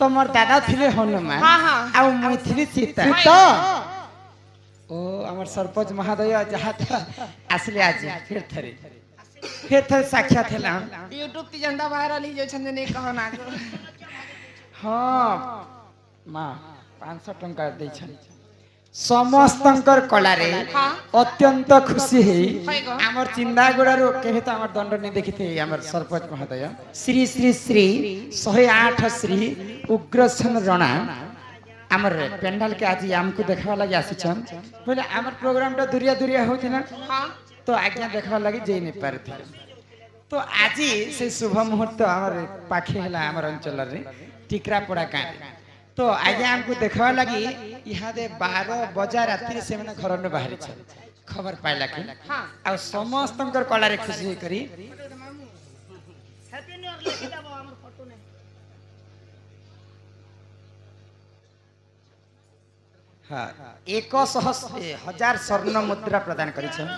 तो मोर दादा थिले हनुमान हाँ हाँ आ मुई थिली सीता सीता ओ हमर सरपंच महोदय जहाँ था आसले आज फिर थे साक्षात है यूट्यूब ती जनता वायरल ही जो छंद ने कहो ना हाँ माँ 500 टंका दे समस्तंकर कलारे अत्यंत खुशी है आमर चिंदागुड़ारू केहे तो आमर दंड नहीं देखी थे आमर सरपंच महोदय श्री श्री श्री 108 श्री उग्रसेन रणा आमर पेंडाल के आज आमको देखा लगे आसीछन बोले आमर प्रोग्राम टा दुरिया दुरिया होती ना तो आज्ञा देखा लगे जे नहीं पारे थे तो आज से शुभ मुहूर्त आमर पाखे है आमर अंचल रे टिकरापड़ा गाँव तो आज हमको देखा लगी यहाँ दे 12 बजा रात्रि से मैंने घर में बाहरी छन खबर पाइला कि आ समस्त कला रे खुशी करी हैप्पी न्यू ईयर लिखि दबो हमर फोटो ने हाँ 100,000 स्वर्ण मुद्रा प्रदान करी छन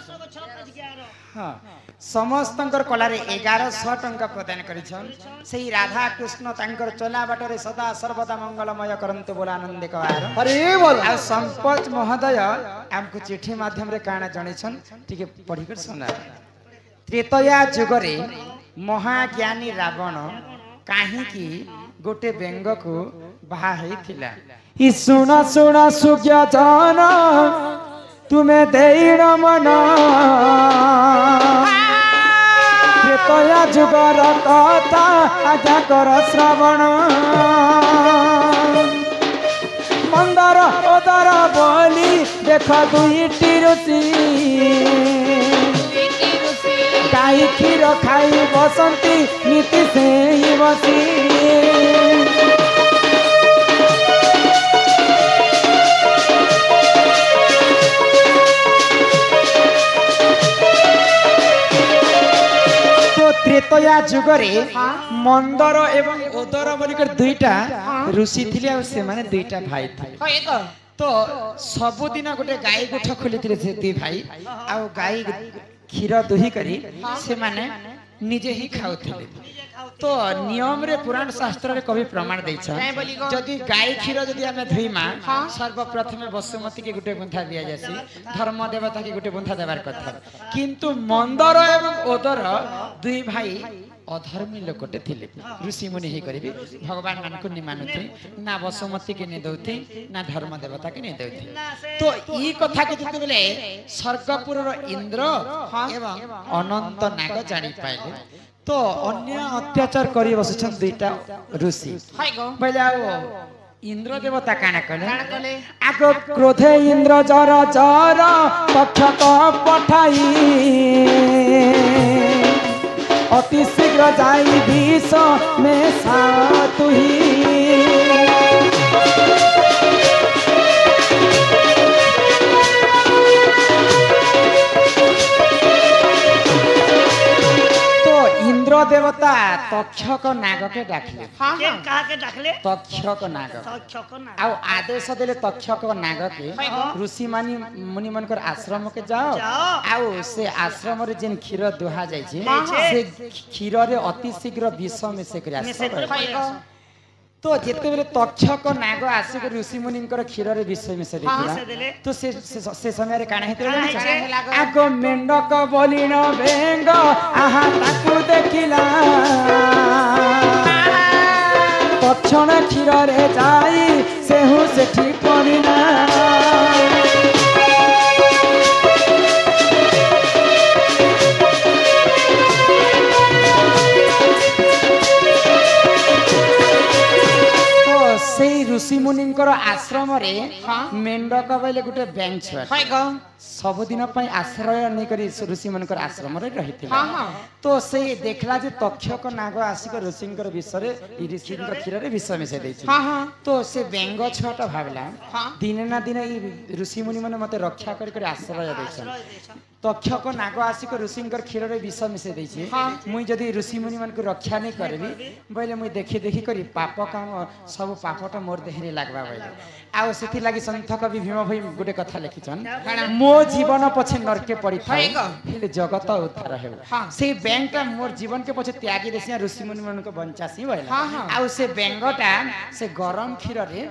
हाँ समस्त कला रे 1100 टंका प्रदान करी छन सही राधा कृष्ण तांकर चला बाटरे सदा सर्वदा मंगलमय करंतु बोला आनंद कवार अरे बोल आ संपत महोदय हमको चिट्ठी माध्यम रे काना जणी छन ठीक पढ़ी कर सुना त्रेतया जुगरे महाज्ञानी रावण काहे की गोटे बेंग को बाहा हेथिला ई सुना सुना सुज्ञा जाना तुम्हें देईण मना त्रेतया जुगर कथा आज्ञा कर श्रवण मंदार उदार बोली देख दुईटी ऋषि गाई क्षीर खाई बसंती नीति से ही बसी त्रेतया जुगरे मंदर एवं उदर बोलिकर दुईटा ऋषि थिले आ से माने दुईटा भाई थे तो सबुदिन गोटे गाई गोठ खोली थे दुई भाई आ गाई क्षीर दुही करी से माने निजे ही खाउथिले तो नियम रे पुराण शास्त्र रे कवि प्रमाण दैछ जदि गाई क्षीर जदि हमें धुईमा सर्वप्रथम वसुमती के गुटे बुंथा दिया जासी धर्म देवता के गुटे बुंथा देबार कथा किंतु मंदर एवं ओदर दुई भाई अधर्मी लोकटे थिले ऋषि मुनि ही करिबी भगवान मान को नि मानुथे ना वसुमती के ने दउथे ना धर्म देवता के ने दउथे तो ई कथा के जते बेले स्वर्गपुर रो इंद्र एवं अनंत नाग जानि पाइले तो अन्य अत्याचार करी बसछन दुईटा ऋषि बोले आओ इंद्र देवता काना कले आगो क्रोधे इंद्र जर जर तक्षक पठाई अति शीघ्र जाई विष में सातु इंद्र देवता तक्षक नाग के डाकले के कहा के डाकले तक्षक नाग आ आदेश देले तक्षक नाग के ऋषि मानी मुनि मन कर आश्रम के जाओ आ से आश्रम रे जेन क्षीर दुहा जाय छे से क्षीर रे अति शीघ्र विष में से कर तो जेते बेले तक्षक नाग आसी के ऋषि मुनि कर क्षीर रे विष में से देखला तो से समय रे काना हेतला आगो मेंढक बोलिन बेंग आहा ताकू देखिला तक्षण क्षीर रे जाई सेहु सेठी पड़िना ऋषि मुनि आश्रम रे मेंढक बोले गोटे बेंच सबुदिन आश्रय नहीं करी ऋषि मन आश्रम रे रही तो से देखला जे तक्षक नाग आसिक ऋषि विषय ऋषि क्षीर रे विष मिसाई देछि तो से बेंग छटा भावला दिन ना दिन ऋषि मुनि मन मते रक्षा कर आश्रय दैछन तक्षक नाग आसिक ऋषिंकर क्षीर रे विष मिसे देछि मुई जदी ऋषि मुनि मन को रक्षा नहीं करबी बोले मुई देखि देखि करी पाप काम सब पापटा मोर देहरे लागबा बोले आ सेथि लागि संत कवि भीम भई गुटे कथा लिखिछन मो जीवन पछे नरके पड़ी थाए हेले जगत उद्धार हेबो से बैंकटा मोर जीवन के पछे त्यागी देसिया ऋषि मुनि मन को बंचासी बोले आ से बैंगटा से गरम क्षीर रे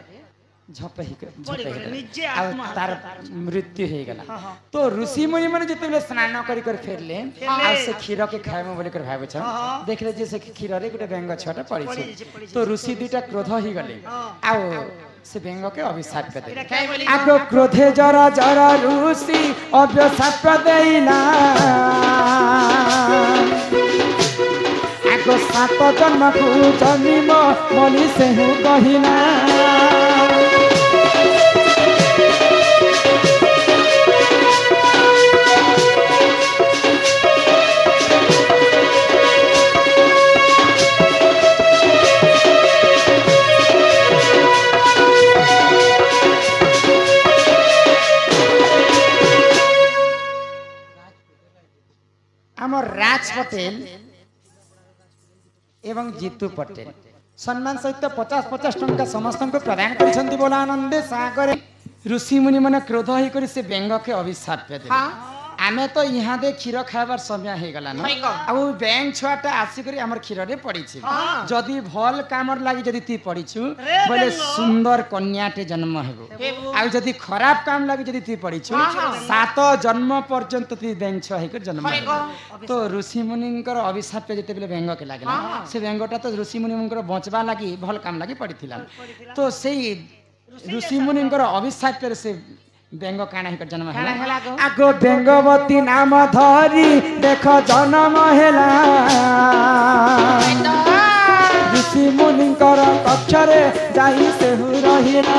तार मृत्यु हो गला तो ऋषि मुनि मैंने जिते स्नान कर फेरले से क्षीर के खाए बोल कर भाव देखले जे से क्षीर रे गोटे बेंग छटा पड़ी तो ऋषि दुटा क्रोध हो गले आओ से बेंग के अभिशाप कर दे आगो क्रोधे जरा जरा ऋषि अभिशाप देइला आगो सात जन्म को जन्म बोली से कहिला राज पटेल एवं जीतू पटेल सम्मान सहित 50-50 टंका समस्त को प्रदान कर बोला आनंदे सागर ऋषि मुनि मन क्रोध होकर से बेंग के अभिशाप दे आमे तो यहाँ दे क्षीर खाबार समय हो गला न आ बैंक छुआटा आसिक आमर क्षीर रे पड़ी जदि भल कामर लागि जदि ती पड़ीछु बोले सुंदर कन्याटे जन्म हेबो आ जदि खराब काम लागि जदि ती पड़ीछु 7 जन्म पर्यंत ती बैंक छुआ हेकर जन्म हेबो तो ऋषि मुनिंकर अभिशाप जेते बेले बेंग के लागला से बेंगटा तो ऋषि मुनिंकर बचबा लागि भल काम लागि पड़ीथिला तो सेही ऋषि मुनिंकर अभिशाप से बेंग काना हिकर जन्म हैला आगो बेंगवती नाम धरी देख जन्म हैला ऋषि मुनिंकर कक्षरे जाई से रहिला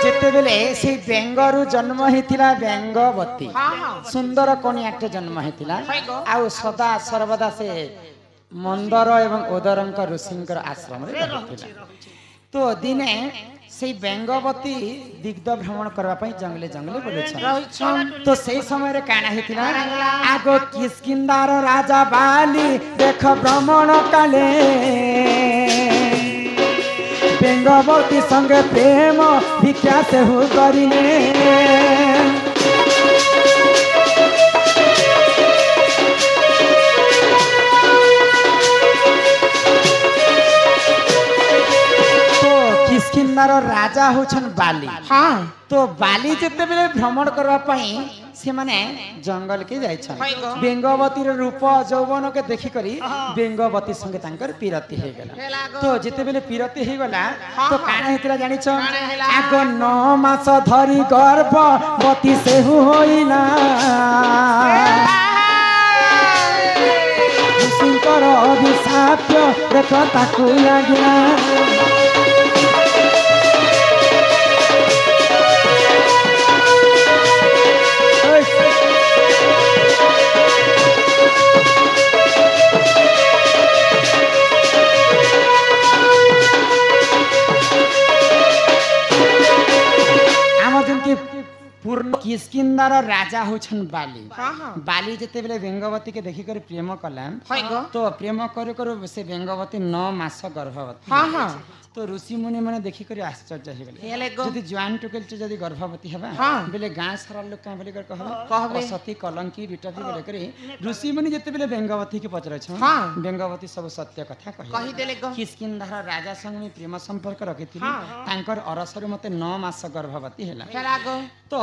जेते बेले से बेंगरु जन्म हेतिला बेंगवती सुंदर कन्याटे जन्म हेतिला आ सदा सर्वदा से मंदर एवं ओदरंक ऋषिंकर आश्रम रे रहतिला तो दिने से बेंगवती दिग्ध भ्रमण करबा पई जंगले जंगले बोले तो से समय रे काना हेतिला आगो किष्किंधार राजा बाली देख भ्रमण काले बेंगवती संगे प्रेम भिक्षा से हो करिने तो किष्किंधार राजा होछन बाली तो बाली जेते बेले भ्रमण करबा पई से माने जंगल के जाइछन बेंगवती रे रूप यौवन के देखि करी बेंगवती संगे तांकर पीरती हे गेला तो जेते बेले पीरती हे गेला तो काना हेतरा जानि छ आगो 9 मास धरी गर्भवती से होइना ऋषिंकर अभिशाप देख ताकू लागिला पूर्ण किष्किंधार राजा होछन बाली बाली जेते बेले बेंगवती के देखि कर प्रेम कला तो प्रेम करे कर से बेंगवती 9 मास गर्भवती तो ऋषि मुनि माने देखि कर आश्चर्य हे गेले जदी जवान टुकेल जदी गर्भवती हेबा बेले गां सारा लोग का बोले कर कहबे सती कलंकी बिटपी बोले करे ऋषि मुनि जेते बेले बेंगवती के पचरे छ बेंगवती सब सत्य कथा कहि देले किष्किंधार राजा संग में प्रेम संपर्क रखिथिली तांकर अरसर मते 9 मास गर्भवती हेला तो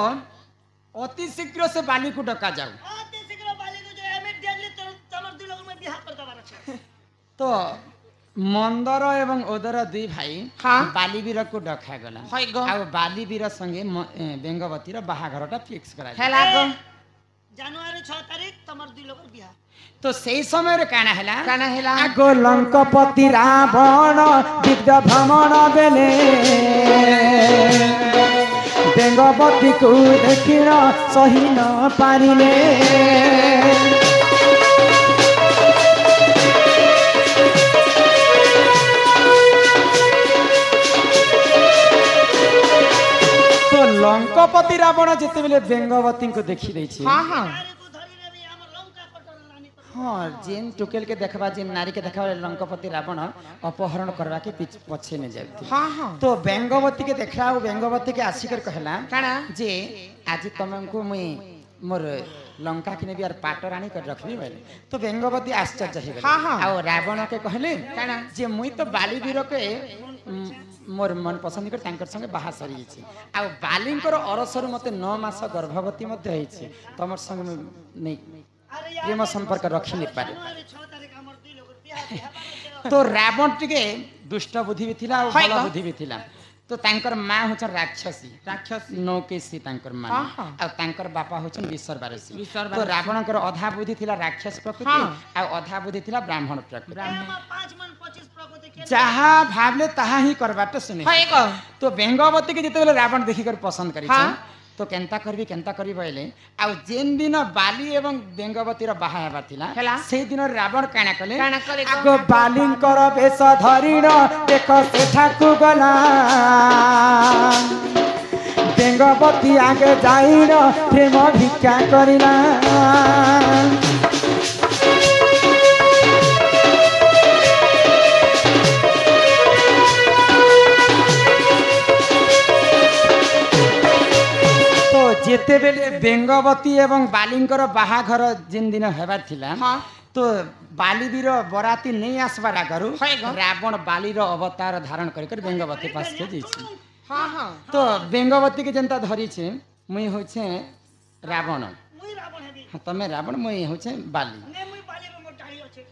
अति शीघ्र से बाली को डका जाऊ अति शीघ्र बाली को जो इमीडिएटली तमर दुई लोग में बियाह कर दबार छ तो मंदर एवं ओदर दुई भाई बालीवीर को डका गला आ बालीवीर संगे बेंगवती रो बाहाघरटा फिक्स करा हेला जनवरी 6 तारिख तमर दुई लोग बियाह तो सही समय रे काना हेला आगो लंकापति रावण दिग्ध भ्रमण बेले बेंगवती को देखिना सही न पारिले ଲଙ୍କପତି ରାବଣ ଯେତେବେଳେ ବେଙ୍ଗବତୀ को देखी ଦେଇଛି हाँ हाँ नारी को धरी रे भी हमर लंका पटल रानी को हाँ जेन टुकेल के देखबा जेन नारी के देखबा लंकापति रावण अपहरण करवा के पछे ने जाती हाँ हाँ तो बेंगवती के देखला और बेंगवती के आसिकर कहला काना जे आज तुमको मुई मोर लंका किने भी यार पाट रानी कर रखबी बोले तो बेंगवती आश्चर्य हो गई हाँ, हाँ। और रावण के कहले काना जे मुई तो बाली वीर के मोर मन पसंद कर तांकर संगे बाहा सरी छी आ बालींकर अरसर मते 9 मास गर्भवती मते होई छी तमर संग में नहीं अरे यार प्रेम संपर्क रखी नहीं पारे जनवरी 6 तारिख हमर दुई लोग बियाह तो रावण टिके दुष्ट बुद्धि भी थिला और हाय भला का? बुद्धि भी थिला तो तांकर मां होचन राक्षसी राक्षसी नौकेशी तांकर मां हाँ, हाँ। और तांकर बापा होचन विश्वरबारसी विश्वरबारसी। तो रावणकर अधा बुद्धि थिला राक्षस प्रकृति हाँ। और अधा बुद्धि थिला ब्राह्मण प्रकृति एमा 5 मन 25 प्रकृति के जहा भावले तहा ही करबाट सुने हाँ एक तो बेंगवती के जेतेबेले रावण देखि कर पसंद करी हाँ। तो केंता करबी बोले आ जेन दिन बाली एवं बेंगवती र बाहा हेबा थिला हेला। से दिन रावण काना कले काना कले आगो बालिंकर बेश धरिण देख सेठाकु गला बेंगवती आगे जाइण प्रेम भिक्षा करिला तो जेतेबेले बेंगवती एवं बालिंकर बाहाघर जिन दिन हेबार थिला हाँ तो बालीवीर बराती नहीं आसबार आगरू हाय ग। रावण बालीर अवतार धारण कर बेंगवती पास के जाइछे हाँ हाँ तो बेंगवती के जनता धरी छे मुई होछे रावण मुई रावण हेबी हाँ, तमे रावण मुई होछे बाली ने मुई बाली में मोटाई अछि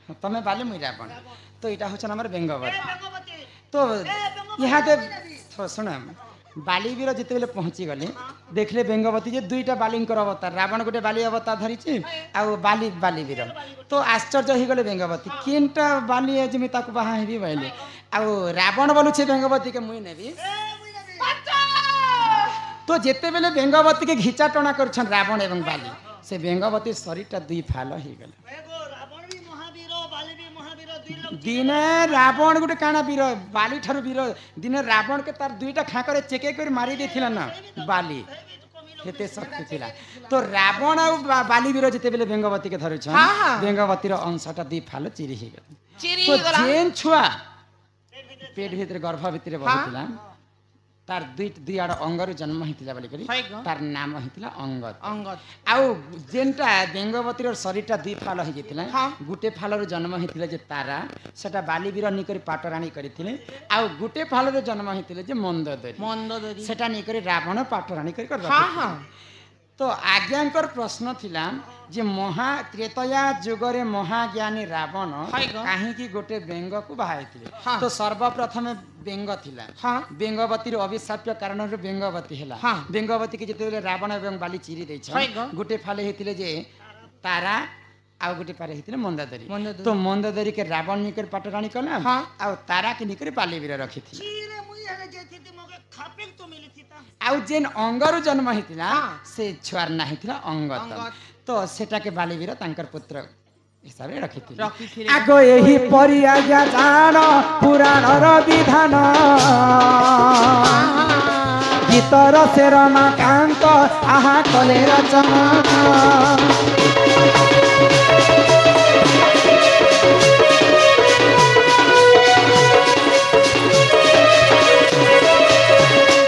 हाँ, तमे बाली मुई रावण तो इटा होछे हमर ए बेंगवती बेंगवती तो यहाँ दे तो सुन बालीवीर जितेबेले पहुँची गले देखले बेंगवती जे दुईटा बालींकर अवतार रावण गोटे बाली अवतार धरी आ बाली बालीवीर तो आश्चर्य हो गले बेंगवती केनटा बाली है जिमि ताकु बाहा हेबी बोले आ रावण बोलु छे बेंगवती के मुई नेबी ए मुई नेबी तो जेतेबेले बेंगवती के घिचा टना करछन रावण एवं बाली से बेंगवती शरीरटा दुई फाल हो गले एगो रावण भी महावीर बाली भी महावीर दुई लोग दिने रावण गोटे काना वीर बाली ठारू वीर दिने रावण के तार दुईटा खाकरे चेके कर मारी देथिला ना बाली हेते शक्ति थिला तो रावण आ बाली वीर जेतेबेले बेंगवती के धरुछन हाँ, हाँ। बेंगवती रो अंशटा दुई फाल चिरी हे गले चिरी तो गला जेन छुआ पेट भीतर गर्भ भीतर बहिथिला तार दुई आड़ अंगरु जन्म हितिला बोली करी हाय ग। तार नाम हितिला अंगद अंगद आउ जेनटा बेंगवती रो शरीरटा दुई फाल हो जेतिला हाँ। गुटे फालर जन्म हितिले जे तारा सेटा बाली वीर निकरी पाटराणी करिथिले आउ गुटे फालर जन्म हितिले जे मंदोदरी मंदोदरी सेटा निकरी रावण पाटराणी करी कर हाँ हाँ तो आज्ञांकर प्रश्न थिला जे महा त्रेतया जुगरे महाज्ञानी रावण हाय ग। काहे कि गोटे बेंग को बाहाइथिले हाँ। तो सर्वप्रथम बेंग थिला हाँ बेंगवती अभिशाप्य कारण बेंगवती हेला हाँ। बेंगवती के जेतेबेले रावण एवं बाली चिरी दैछ हाय ग। गुटे फाले हेतिले जे तारा आउ गुटे पारे हेतिले मंदादरी मंदादरी। तो मंदादरी के रावण निकर पाटराणी कला हाँ। आउ तारा के निकर बाली वीर रखिथि चीरे मुई हले जेथि ती मगे खापिल तो मिली थी ता आउ जेन अंगरु जन्म हितिला हाँ। से छुआर ना हितिला अंगत अंगत। तो सेटा के बाली वीर तांकर पुत्र हिसाब रे रखिथि रखिथिले। आगो एही परि आज्ञा जान पुराण र विधान गीतर से रमाकांत आहा कले रचना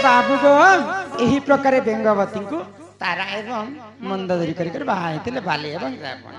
बाबू गो यही प्रकार बेंगवती को तारा एवं मंदोदरी कर बाहा बाली एवं रावण